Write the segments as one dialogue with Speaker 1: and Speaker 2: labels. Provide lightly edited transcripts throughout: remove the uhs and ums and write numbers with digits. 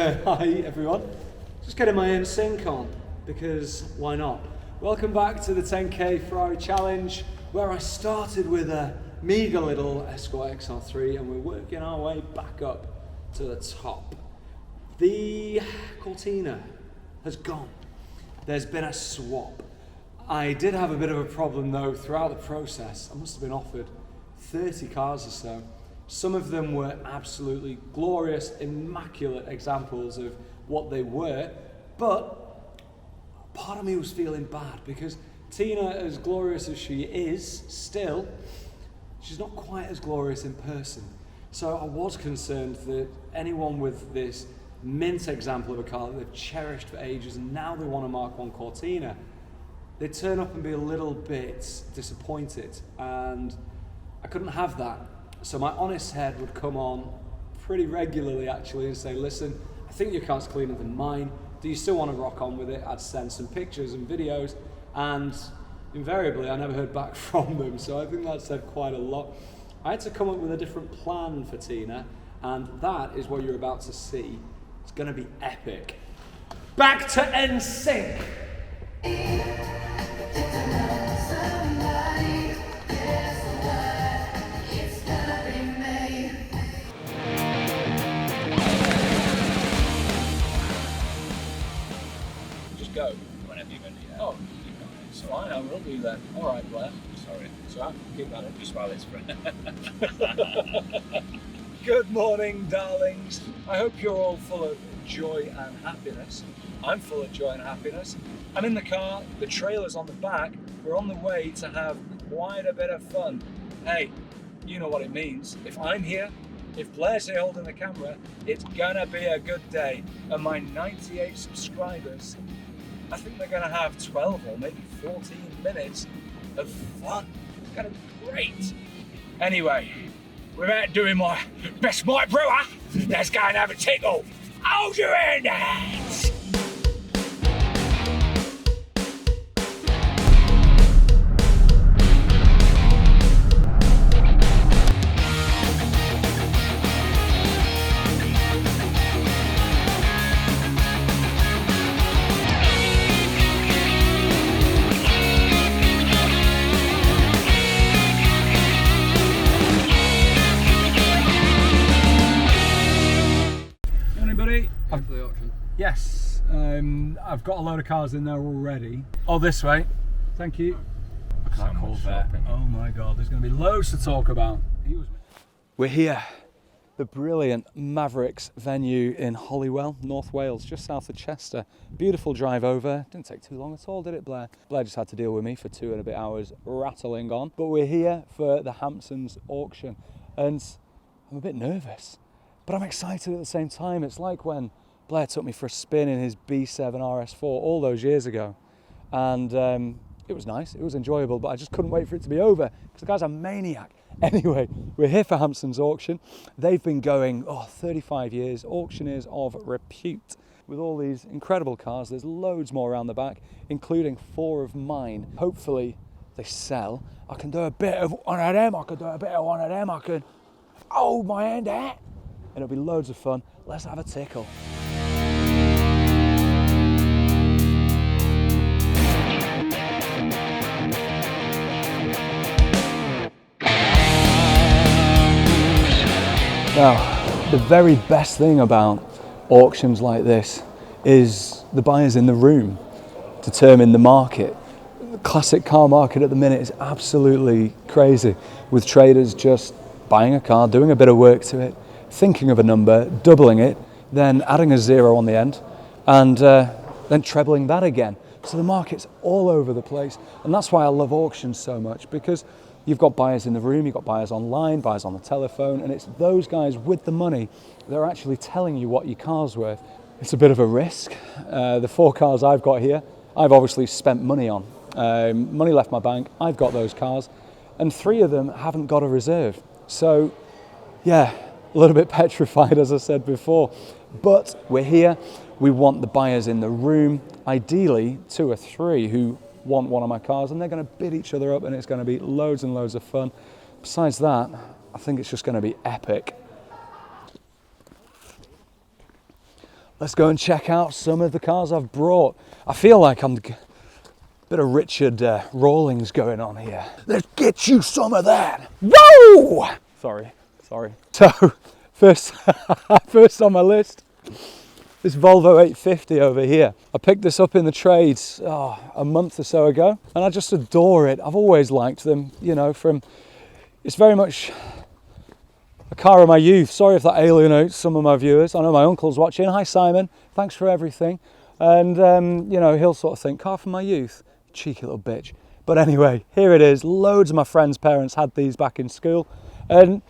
Speaker 1: Hi everyone, just getting my NSYNC on because why not? Welcome back to the 10k Ferrari Challenge, where I started with a meager little Escort XR3 and we're working our way back up to the top. The Cortina has gone. There's been a swap. I did have a bit of a problem though throughout the process. I must have been offered 30 cars or so. Some of them were absolutely glorious, immaculate examples of what they were, but part of me was feeling bad because Tina, as glorious as she is, still, she's not quite as glorious in person. So I was concerned that anyone with this mint example of a car that they've cherished for ages and now they want a Mark 1 Cortina, they'd turn up and be a little bit disappointed, and I couldn't have that. So my honest head would come on pretty regularly actually and say, listen, I think your car's cleaner than mine. Do you still want to rock on with it? I'd send some pictures and videos, and invariably I never heard back from them. So I think that said quite a lot. I had to come up with a different plan for Tina, and that is what you're about to see. It's going to be epic. Back to NSYNC.
Speaker 2: Go whenever you're ready. Oh, so I will do that. All right, Blair. Sorry. So I keep that up just while it's fresh.
Speaker 1: Good morning, darlings. I hope you're all full of joy and happiness. I'm full of joy and happiness. I'm in the car, the trailer's on the back. We're on the way to have quite a bit of fun. Hey, you know what it means. If I'm here, if Blair's here holding the camera, it's gonna be a good day. And my 98 subscribers, I think they're going to have 12 or maybe 14 minutes of fun. It's going to be great. Anyway, without doing my best Mike Brewer, let's go and have a tickle. Hold your hands! Yes, I've got a load of cars in there already. Oh, this way. Thank you.
Speaker 2: That Corvette.
Speaker 1: Oh my God, there's going to be loads to talk about. We're here, the brilliant Mavericks venue in Holywell, North Wales, just south of Chester. Beautiful drive over. Didn't take too long at all, did it, Blair? Blair just had to deal with me for 2 and a bit hours rattling on. But we're here for the Hampson's auction, and I'm a bit nervous, but I'm excited at the same time. It's like when Blair took me for a spin in his B7 RS4 all those years ago, and it was nice, it was enjoyable, but I just couldn't wait for it to be over because the guy's a maniac. Anyway, we're here for Hampson's auction. They've been going 35 years, auctioneers of repute, with all these incredible cars. There's loads more around the back, including 4 of mine. Hopefully they sell. I can do a bit of one of them, I can hold my hand out, and it'll be loads of fun. Let's have a tickle. Now, the very best thing about auctions like this is the buyers in the room determine the market. The classic car market at the minute is absolutely crazy, with traders just buying a car, doing a bit of work to it, thinking of a number, doubling it, then adding a 0 on the end, and then trebling that again. So the market's all over the place, and that's why I love auctions so much, because you've got buyers in the room, you've got buyers online, buyers on the telephone, and it's those guys with the money that are actually telling you what your car's worth. It's a bit of a risk. The 4 cars I've got here, I've obviously spent money on. Money left my bank, I've got those cars, and 3 of them haven't got a reserve. So, yeah, a little bit petrified, as I said before. But we're here, we want the buyers in the room, ideally 2 or 3 who want one of my cars, and they're going to bid each other up, and it's going to be loads and loads of fun. Besides that, I think it's just going to be epic. let's go and check out some of the cars I've brought. I feel like I'm a bit of Richard Rawlings going on here. Let's get you some of that. Whoa! Sorry. So, first on my list, this Volvo 850 over here. I picked this up in the trades a month or so ago, and I just adore it. I've always liked them, you know, it's very much a car of my youth. Sorry if that alienates some of my viewers. I know my uncle's watching. Hi Simon, thanks for everything. And you know, he'll sort of think, car from my youth, cheeky little bitch. But anyway, here it is. Loads of my friends' parents had these back in school, and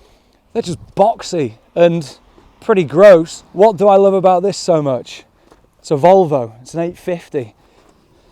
Speaker 1: they're just boxy and pretty gross. What do I love about this so much? It's a Volvo, it's an 850.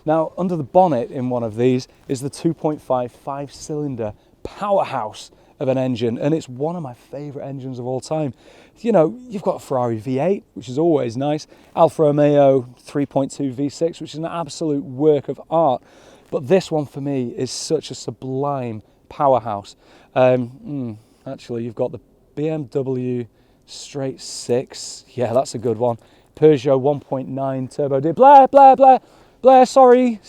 Speaker 1: Now, under the bonnet in one of these is the 2.5 5-cylinder powerhouse of an engine, and it's one of my favourite engines of all time. You know, you've got a Ferrari V8, which is always nice, Alfa Romeo 3.2 V6, which is an absolute work of art, but this one for me is such a sublime powerhouse. Actually, you've got the BMW straight 6, yeah, that's a good one. Peugeot 1.9 turbo D. Blair, sorry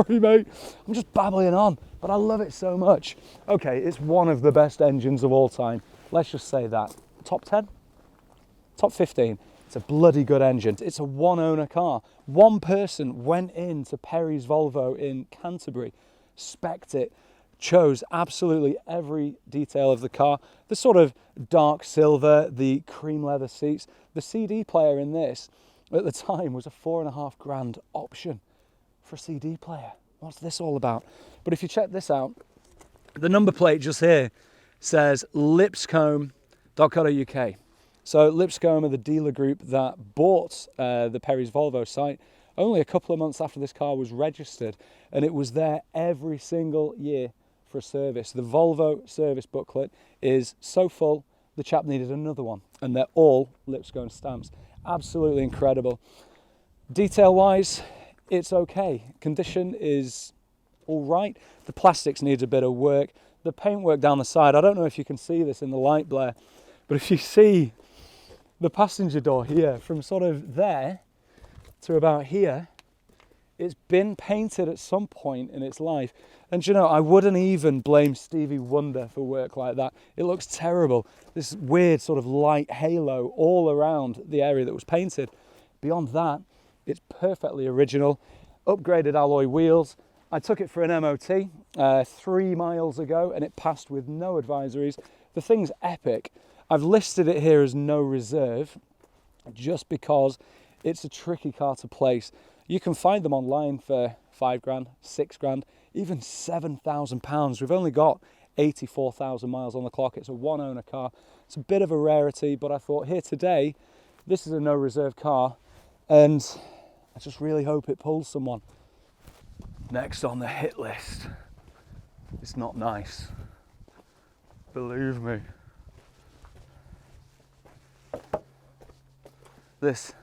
Speaker 1: mate, I'm just babbling on, but I love it so much. Okay, it's one of the best engines of all time, let's just say that. Top 10? Top 15. It's a bloody good engine. It's a one owner car. One person went into Perry's Volvo in Canterbury, spec'd it, chose absolutely every detail of the car. The sort of dark silver, the cream leather seats. The CD player in this at the time was a £4,500 option for a CD player. What's this all about? But if you check this out, the number plate just here says Lipscomb.co.uk. So Lipscomb are the dealer group that bought the Perry's Volvo site only a couple of months after this car was registered, and it was there every single year for a service. The Volvo service booklet is so full, the chap needed another one, and they're all Lipscomb stamps. Absolutely incredible. Detail wise, it's okay. Condition is all right. The plastics needs a bit of work. The paintwork down the side, I don't know if you can see this in the light, Blair, but if you see the passenger door here, from sort of there to about here, it's been painted at some point in its life. And you know, I wouldn't even blame Stevie Wonder for work like that. It looks terrible. This weird sort of light halo all around the area that was painted. Beyond that, it's perfectly original. Upgraded alloy wheels. I took it for an MOT 3 miles ago, and it passed with no advisories. The thing's epic. I've listed it here as no reserve just because it's a tricky car to place. You can find them online for £5,000, £6,000, even £7,000. We've only got 84,000 miles on the clock. It's a one owner car. It's a bit of a rarity, but I thought here today, this is a no reserve car, and I just really hope it pulls someone. Next on the hit list, it's not nice, believe me. This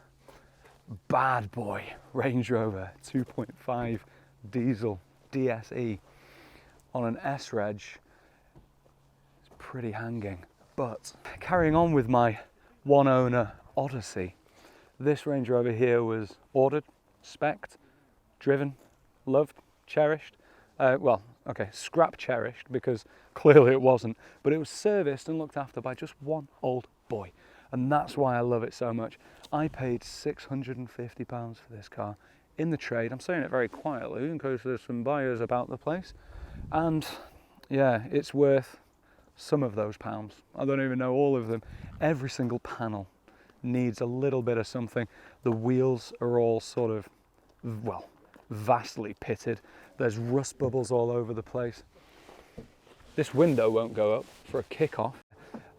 Speaker 1: bad boy Range Rover 2.5 diesel DSE on an S-Reg is pretty hanging. But carrying on with my one owner odyssey, this Range Rover here was ordered, spec'd, driven, loved, cherished. Scrap cherished, because clearly it wasn't, but it was serviced and looked after by just one old boy. And that's why I love it so much. I paid £650 for this car in the trade. I'm saying it very quietly in case there's some buyers about the place. And yeah, it's worth some of those pounds. I don't even know all of them. Every single panel needs a little bit of something. The wheels are all sort of, well, vastly pitted. There's rust bubbles all over the place. This window won't go up for a kick-off.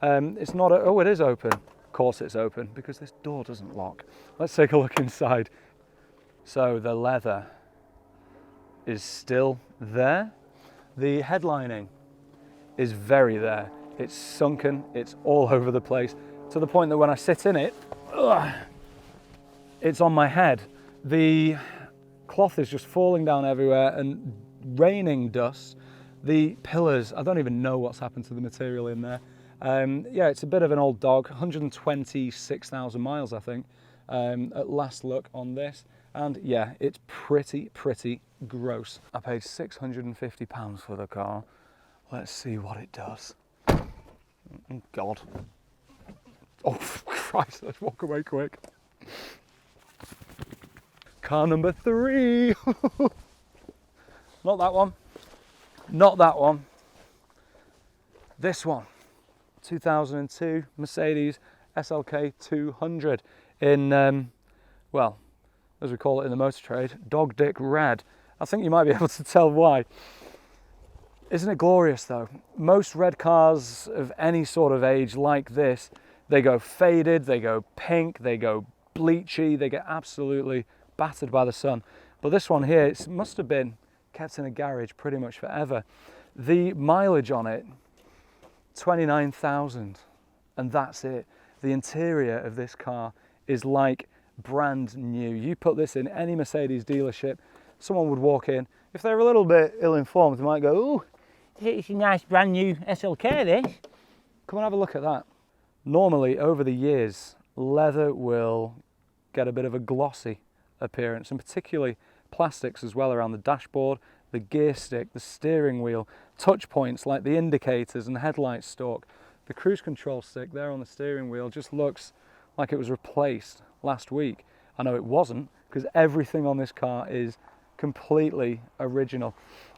Speaker 1: It's not, it is open. Of course it's open, because this door doesn't lock. Let's take a look inside. So the leather is still there. The headlining is very there. It's sunken, it's all over the place, to the point that when I sit in it, it's on my head. The cloth is just falling down everywhere and raining dust. The pillars, I don't even know what's happened to the material in there. Yeah, it's a bit of an old dog, 126,000 miles, I think. at last look on this. And yeah, it's pretty gross. I paid £650 for the car. Let's see what it does. Oh God. Oh Christ, let's walk away quick. Car number 3. Not that one. Not that one. This one. 2002 Mercedes SLK 200 in, well, as we call it in the motor trade, dog dick red. I think you might be able to tell why. Isn't it glorious though? Most red cars of any sort of age like this, they go faded, they go pink, they go bleachy, they get absolutely battered by the sun. But this one here, it must have been kept in a garage pretty much forever. The mileage on it, 29,000, and that's it. The interior of this car is like brand new. You put this in any Mercedes dealership, someone would walk in. If they're a little bit ill-informed, they might go, "Oh, it's a nice brand new SLK this. Come and have a look at that." Normally, over the years, leather will get a bit of a glossy appearance, and particularly plastics as well around the dashboard, the gear stick, the steering wheel, touch points like the indicators and headlight stalk. The cruise control stick there on the steering wheel just looks like it was replaced last week. I know it wasn't, because everything on this car is completely original.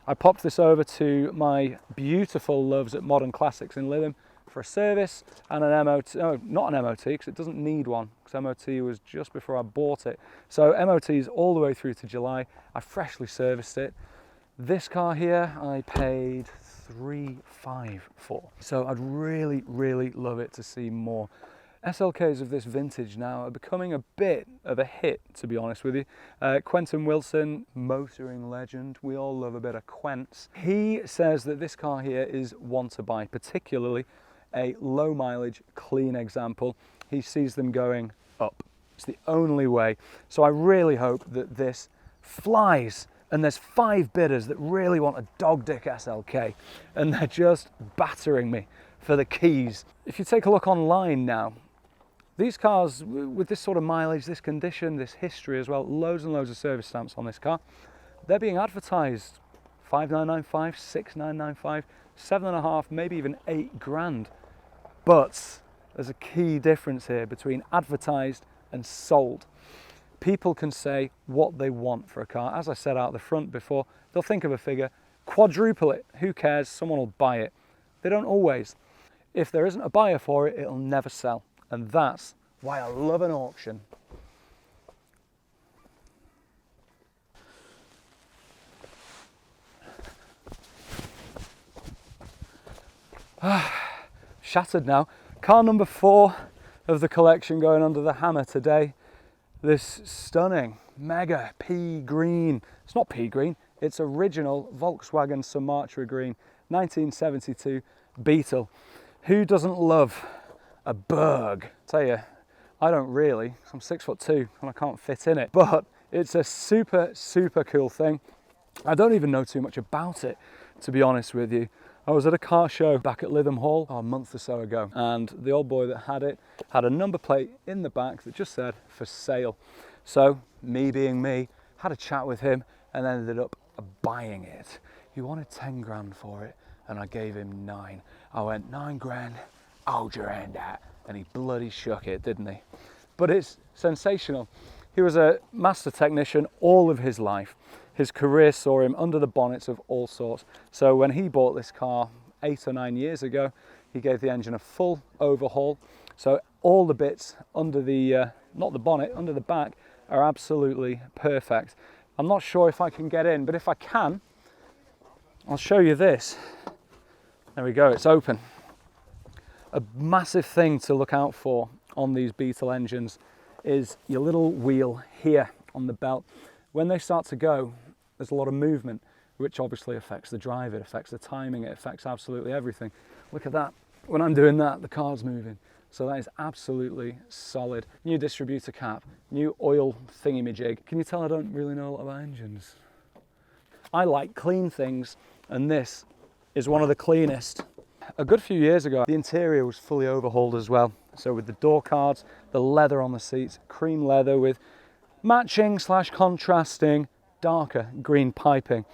Speaker 1: I popped this over to my beautiful loves at Modern Classics in Lytham for a service and an MOT, no, not an MOT, because it doesn't need one, because MOT was just before I bought it. So MOT is all the way through to July. I freshly serviced it. This car here, I paid $3,500 for. So I'd really love it to see more. SLKs of this vintage now are becoming a bit of a hit, to be honest with you. Quentin Wilson, motoring legend, we all love a bit of Quents. He says that this car here is one to buy, particularly a low mileage, clean example. He sees them going up. It's the only way. So I really hope that this flies, and there's 5 bidders that really want a dog dick SLK, and they're just battering me for the keys. If you take a look online now, these cars with this sort of mileage, this condition, this history as well, loads and loads of service stamps on this car, they're being advertised 5,995, 6,995, 7.5, maybe even 8 grand. But there's a key difference here between advertised and sold. People can say what they want for a car. As I said out the front before, they'll think of a figure, quadruple it, who cares, someone will buy it. They don't always. If there isn't a buyer for it, it'll never sell. And that's why I love an auction. Shattered now. Car number 4 of the collection going under the hammer today. This stunning, mega pea green. It's not pea green, it's original Volkswagen Sumatra green, 1972 Beetle. Who doesn't love a Berg? Tell you, I don't really. I'm 6'2" and I can't fit in it, but it's a super cool thing. I don't even know too much about it, to be honest with you. I was at a car show back at Lytham Hall a month or so ago, and the old boy that had it had a number plate in the back that just said for sale. So me being me, had a chat with him and ended up buying it. He wanted 10 grand for it and I gave him 9. I went, 9 grand, hold your hand out. And he bloody shook it, didn't he? But it's sensational. He was a master technician all of his life. His career saw him under the bonnets of all sorts. So when he bought this car 8 or 9 years ago, he gave the engine a full overhaul. So all the bits under the, not the bonnet, under the back are absolutely perfect. I'm not sure if I can get in, but if I can, I'll show you this. There we go, it's open. A massive thing to look out for on these Beetle engines is your little wheel here on the belt. When they start to go, there's a lot of movement, which obviously affects the drive, it affects the timing, it affects absolutely everything. Look at that. When I'm doing that, the car's moving. So that is absolutely solid. New distributor cap, new oil thingy-majig. Can you tell I don't really know a lot about engines? I like clean things, and this is one of the cleanest. A good few years ago, the interior was fully overhauled as well. So with the door cards, the leather on the seats, cream leather with matching / contrasting darker green piping.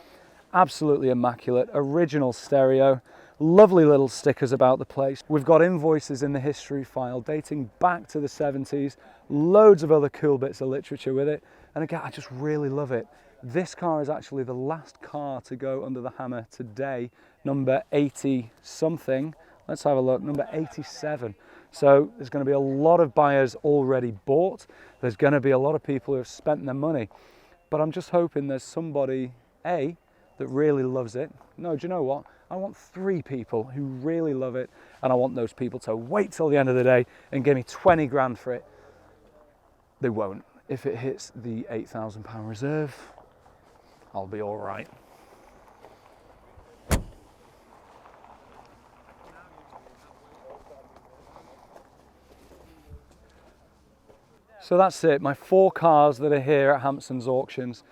Speaker 1: Absolutely immaculate, original stereo, lovely little stickers about the place. We've got invoices in the history file dating back to the 70s, loads of other cool bits of literature with it. And again, I just really love it. This car is actually the last car to go under the hammer today, number 80 something. Let's have a look, number 87. So there's going to be a lot of buyers already bought. There's going to be a lot of people who have spent their money. But I'm just hoping there's somebody, A, that really loves it. No, do you know what? I want 3 people who really love it, and I want those people to wait till the end of the day and give me 20 grand for it. They won't. If it hits the £8,000 reserve, I'll be all right. So that's it, my 4 cars that are here at Hampson's Auctions.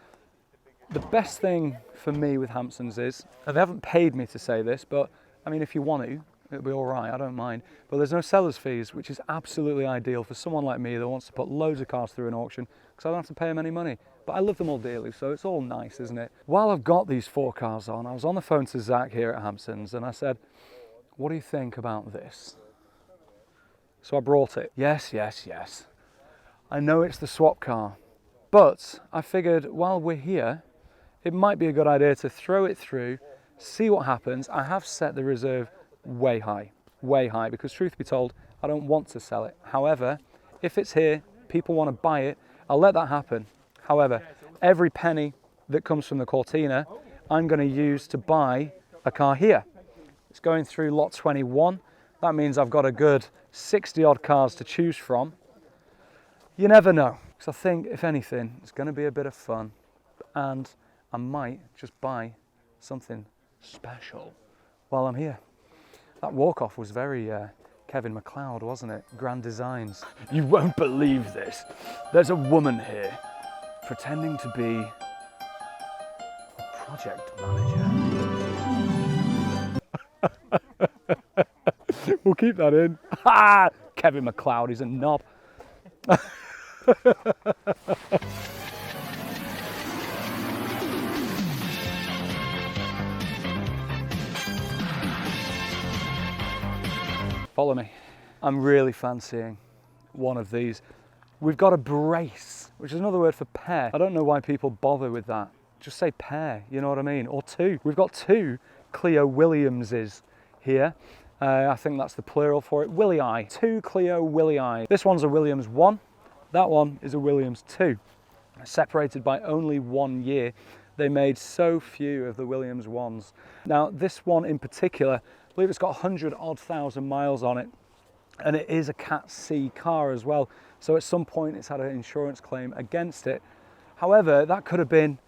Speaker 1: The best thing for me with Hampson's is, and they haven't paid me to say this, but I mean, if you want to, it'll be all right, I don't mind. But there's no seller's fees, which is absolutely ideal for someone like me that wants to put loads of cars through an auction, because I don't have to pay them any money. But I love them all dearly, so it's all nice, isn't it? While I've got these 4 cars on, I was on the phone to Zach here at Hampson's, and I said, what do you think about this? So I brought it. Yes. I know it's the swap car, but I figured while we're here, it might be a good idea to throw it through, see what happens. I have set the reserve way high, because truth be told, I don't want to sell it. However, if it's here, people want to buy it, I'll let that happen. However, every penny that comes from the Cortina, I'm going to use to buy a car here. It's going through lot 21. That means I've got a good 60 odd cars to choose from. You never know, because I think, if anything, it's going to be a bit of fun, and I might just buy something special while I'm here. That walk-off was very Kevin McLeod, wasn't it? Grand Designs. You won't believe this. There's a woman here pretending to be a project manager. We'll keep that in. Kevin McLeod, he's a knob. Follow me. I'm really fancying one of these. We've got a brace, which is another word for pair. I don't know why people bother with that. Just say pair, you know what I mean? Or 2. We've got 2 Clio Williamses here. I think that's the plural for it. Willie-I. 2 Clio Willie-I. This one's a Williams 1. That one is a Williams 2. Separated by only 1 year. They made so few of the Williams 1s. Now, this one in particular, I believe it's got 100 odd thousand miles on it. And it is a Cat C car as well. So at some point it's had an insurance claim against it. However, that could have been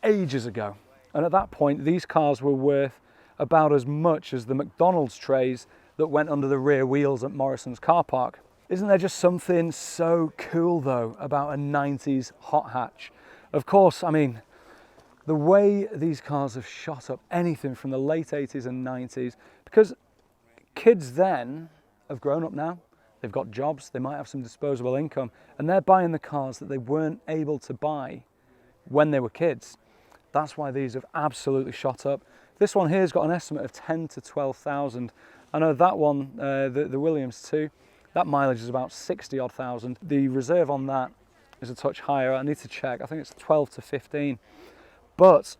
Speaker 1: ages ago. And at that point, these cars were worth about as much as the McDonald's trays that went under the rear wheels at Morrison's car park. Isn't there just something so cool though about a 90s hot hatch? Of course, I mean, the way these cars have shot up, anything from the late 80s and 90s, because kids then have grown up now, they've got jobs, they might have some disposable income, and they're buying the cars that they weren't able to buy when they were kids. That's why these have absolutely shot up. This one here's got an estimate of 10 to 12,000. I know that one, the Williams 2, that mileage is about 60 odd thousand. The reserve on that is a touch higher. I need to check. I think it's 12 to 15. But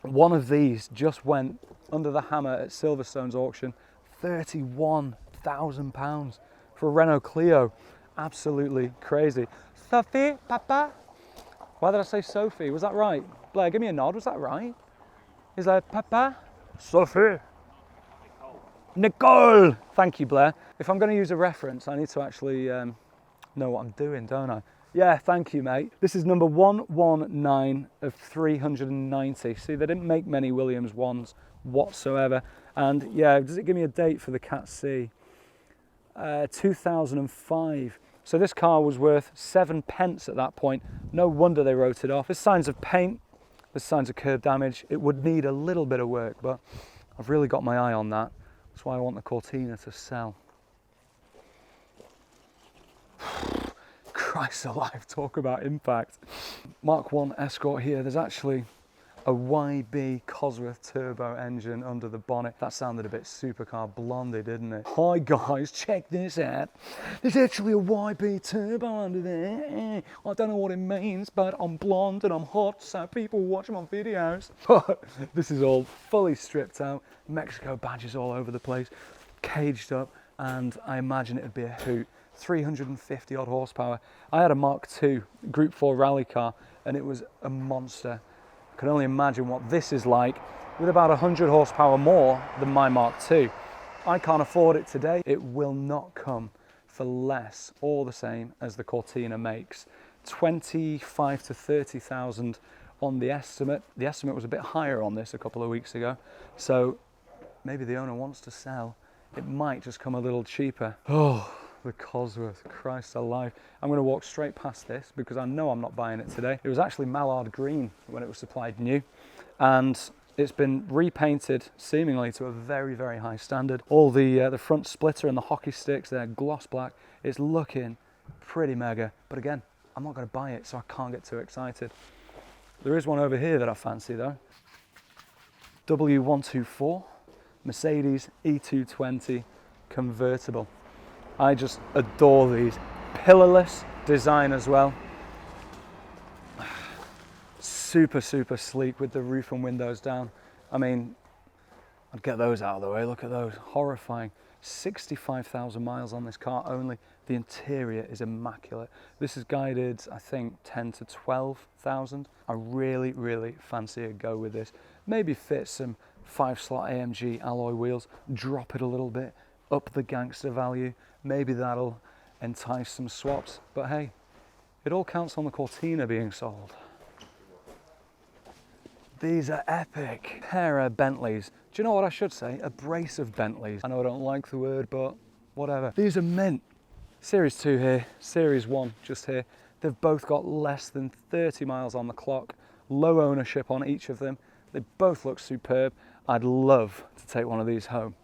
Speaker 1: one of these just went under the hammer at Silverstone's auction, £31,000 for a Renault Clio. Absolutely crazy. Sophie, Papa? Why did I say Sophie? Was that right? Blair, give me a nod. Was that right? He's like, Papa? Sophie. Nicole! Thank you, Blair. If I'm going to use a reference, I need to actually know what I'm doing, don't I? Yeah, thank you, mate. This is number 119 of 390. See, they didn't make many Williams 1s whatsoever. And yeah, does it give me a date for the Cat C? 2005. So this car was worth 7 pence at that point. No wonder they wrote it off. There's signs of paint, there's signs of curb damage. It would need a little bit of work, but I've really got my eye on that. That's why I want the Cortina to sell. Christ alive, talk about impact. Mark 1 Escort here. There's actually a YB Cosworth turbo engine under the bonnet. That sounded a bit supercar blondie, didn't it? Hi guys, check this out. There's actually a YB turbo under there. I don't know what it means, but I'm blonde and I'm hot, so people watch my videos. But this is all fully stripped out. Mexico badges all over the place, caged up, and I imagine it would be a hoot. 350 odd horsepower. I had a Mark II Group 4 rally car and it was a monster. I can only imagine what this is like with about 100 horsepower more than my Mark II. I can't afford it today. It will not come for less or the same as the Cortina makes. 25 to 30,000 on the estimate. The estimate was a bit higher on this a couple of weeks ago. So maybe the owner wants to sell. It might just come a little cheaper. Oh, the Cosworth, Christ alive. I'm going to walk straight past this because I know I'm not buying it today. It was actually mallard green when it was supplied new, and it's been repainted seemingly to a very, very high standard. All the front splitter and the hockey sticks, they're gloss black. It's looking pretty mega, but again, I'm not going to buy it, so I can't get too excited. There is one over here that I fancy though. W124 Mercedes E220 convertible. I just adore these. Pillarless design as well. Super, super sleek with the roof and windows down. I mean, I'd get those out of the way. Look at those, horrifying. 65,000 miles on this car only. The interior is immaculate. This is guided, I think, 10 to 12,000. I really, really fancy a go with this. Maybe fit some 5-slot AMG alloy wheels, drop it a little bit, up the gangster value. Maybe that'll entice some swaps, but hey, it all counts on the Cortina being sold. These are epic. Pair of Bentleys. Do you know what I should say? A brace of Bentleys. I know I don't like the word, but whatever. These are mint. Series 2 here, Series 1 just here. They've both got less than 30 miles on the clock. Low ownership on each of them. They both look superb. I'd love to take one of these home.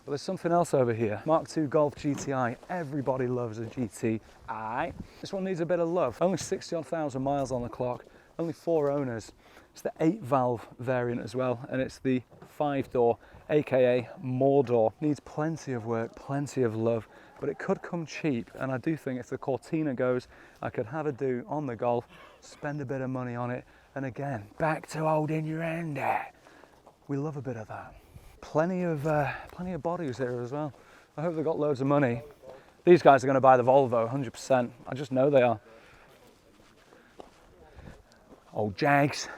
Speaker 1: But there's something else over here. Mark II Golf GTI. Everybody loves a GTI. This one needs a bit of love. Only 60-odd thousand miles on the clock. Only 4 owners. It's the 8-valve variant as well, and it's the 5-door, aka more door. Needs plenty of work, plenty of love, but it could come cheap. And I do think if the Cortina goes, I could have a do on the Golf, spend a bit of money on it, and again, back to holding your hand there. We love a bit of that. Plenty of bodies here as well. I hope they've got loads of money. These guys are going to buy the Volvo, 100%. I just know they are. Old Jags,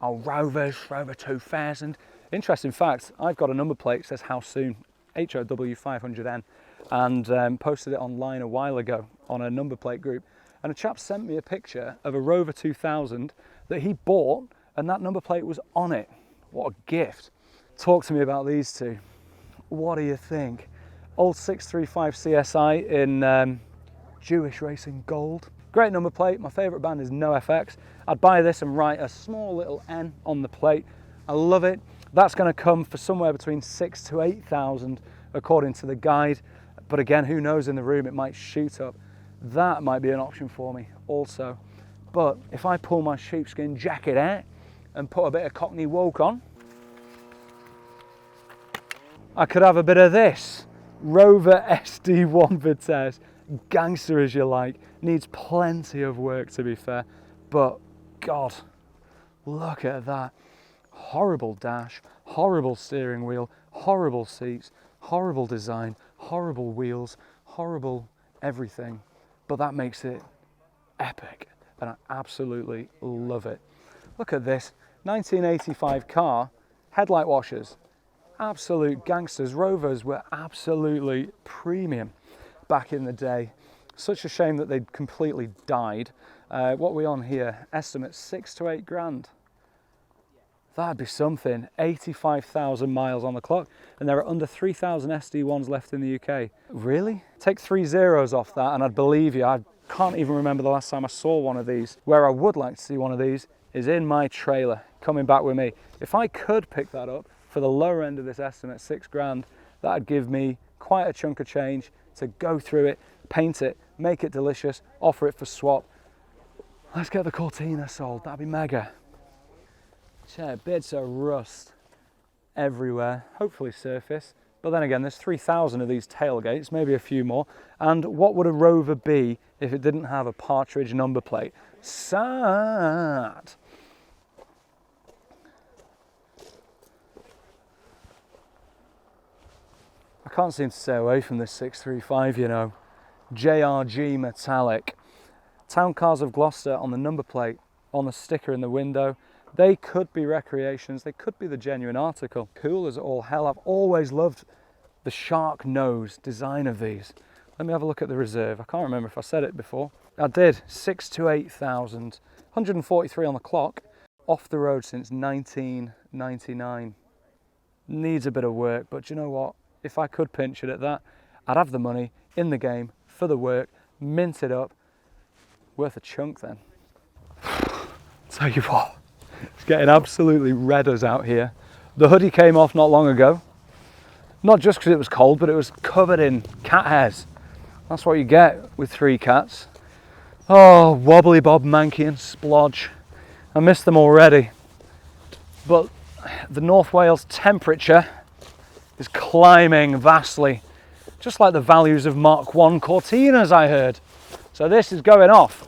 Speaker 1: old Rovers, Rover 2000. Interesting fact, I've got a number plate that says how soon, HOW 500N, and posted it online a while ago on a number plate group. And a chap sent me a picture of a Rover 2000 that he bought, and that number plate was on it. What a gift. Talk to me about these two. What do you think? Old 635 CSI in Jewish Racing Gold. Great number plate. My favourite band is NoFX. I'd buy this and write a small little N on the plate. I love it. That's going to come for somewhere between 6,000 to 8,000 according to the guide. But again, who knows, in the room it might shoot up. That might be an option for me also. But if I pull my sheepskin jacket out and put a bit of Cockney woke on, I could have a bit of this. Rover SD1 Vitesse. Gangster as you like. Needs plenty of work to be fair. But God, look at that. Horrible dash, horrible steering wheel, horrible seats, horrible design, horrible wheels, horrible everything. But that makes it epic. And I absolutely love it. Look at this. 1985 car, headlight washers. Absolute gangsters. Rovers were absolutely premium back in the day. Such a shame that they'd completely died. What are we on here? Estimate 6 to 8 grand. That'd be something. 85,000 miles on the clock, and there are under 3,000 SD1s left in the UK. Really? Take 3 zeros off that and I'd believe you. I can't even remember the last time I saw one of these. Where I would like to see one of these is in my trailer, coming back with me. If I could pick that up for the lower end of this estimate, 6 grand, that'd give me quite a chunk of change to go through it, paint it, make it delicious, offer it for swap. Let's get the Cortina sold, that'd be mega. Yeah, bits of rust everywhere, hopefully surface. But then again, there's 3,000 of these tailgates, maybe a few more. And what would a Rover be if it didn't have a partridge number plate? Sad. I can't seem to stay away from this 635, you know. JRG metallic. Town Cars of Gloucester on the number plate, on the sticker in the window. They could be recreations, they could be the genuine article. Cool as all hell. I've always loved the shark nose design of these. Let me have a look at the reserve. I can't remember if I said it before. I did. 6 to 8,000. 143 on the clock. Off the road since 1999. Needs a bit of work, but you know what? If I could pinch it at that, I'd have the money in the game for the work, mint it up. Worth a chunk then. Tell you what, it's getting absolutely redders out here. The hoodie came off not long ago. Not just because it was cold, but it was covered in cat hairs. That's what you get with 3 cats. Oh, wobbly bob, manky and splodge. I miss them already. But the North Wales temperature is climbing vastly. Just like the values of Mark 1 Cortinas, I heard. So this is going off.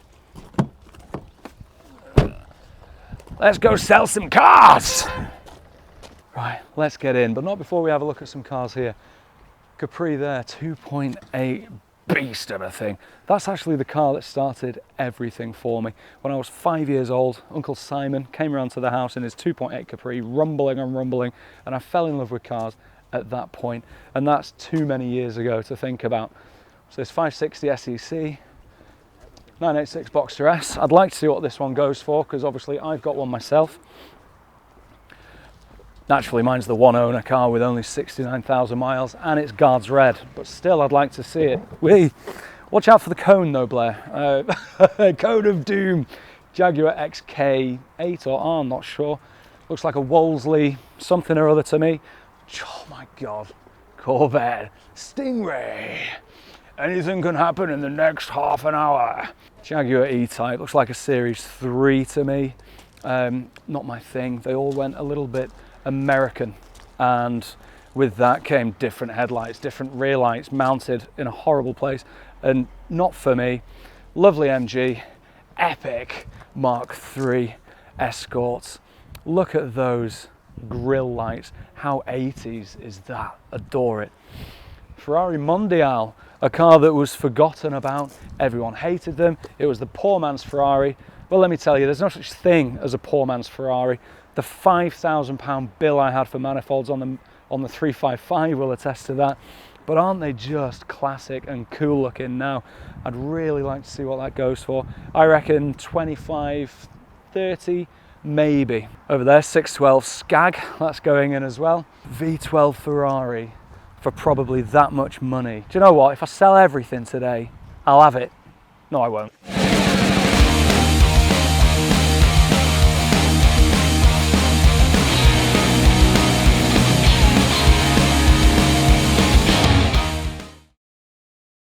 Speaker 1: Let's go sell some cars. Right, let's get in, but not before we have a look at some cars here. Capri there, 2.8 beast of a thing. That's actually the car that started everything for me. When I was 5 years old, Uncle Simon came around to the house in his 2.8 Capri, rumbling and rumbling, and I fell in love with cars at that point. And that's too many years ago to think about. So this 560 SEC, 986 Boxster S. I'd like to see what this one goes for, because obviously I've got one myself. Naturally, mine's the one owner car with only 69,000 miles, and it's Guards red, but still I'd like to see it. Whee! Watch out for the cone though, Blair. Cone of Doom. Jaguar XK8 or R, I'm not sure. Looks like a Wolseley something or other to me. Oh my God. Corvette. Stingray. Anything can happen in the next half an hour. Jaguar E-Type, looks like a Series 3 to me. Not my thing. They all went a little bit American, and with that came different headlights, different rear lights mounted in a horrible place, and not for me. Lovely MG, epic Mark III Escorts. Look at those grille lights. How 80s is that? Adore it. Ferrari Mondial, a car that was forgotten about. Everyone hated them. It was the poor man's Ferrari. Well, let me tell you, there's no such thing as a poor man's Ferrari. The £5,000 bill I had for manifolds on the 355 will attest to that. But aren't they just classic and cool looking now? I'd really like to see what that goes for. I reckon 25, 30, maybe. Over there, 612 Skag, that's going in as well. V12 Ferrari for probably that much money. Do you know what? If I sell everything today, I'll have it. No, I won't.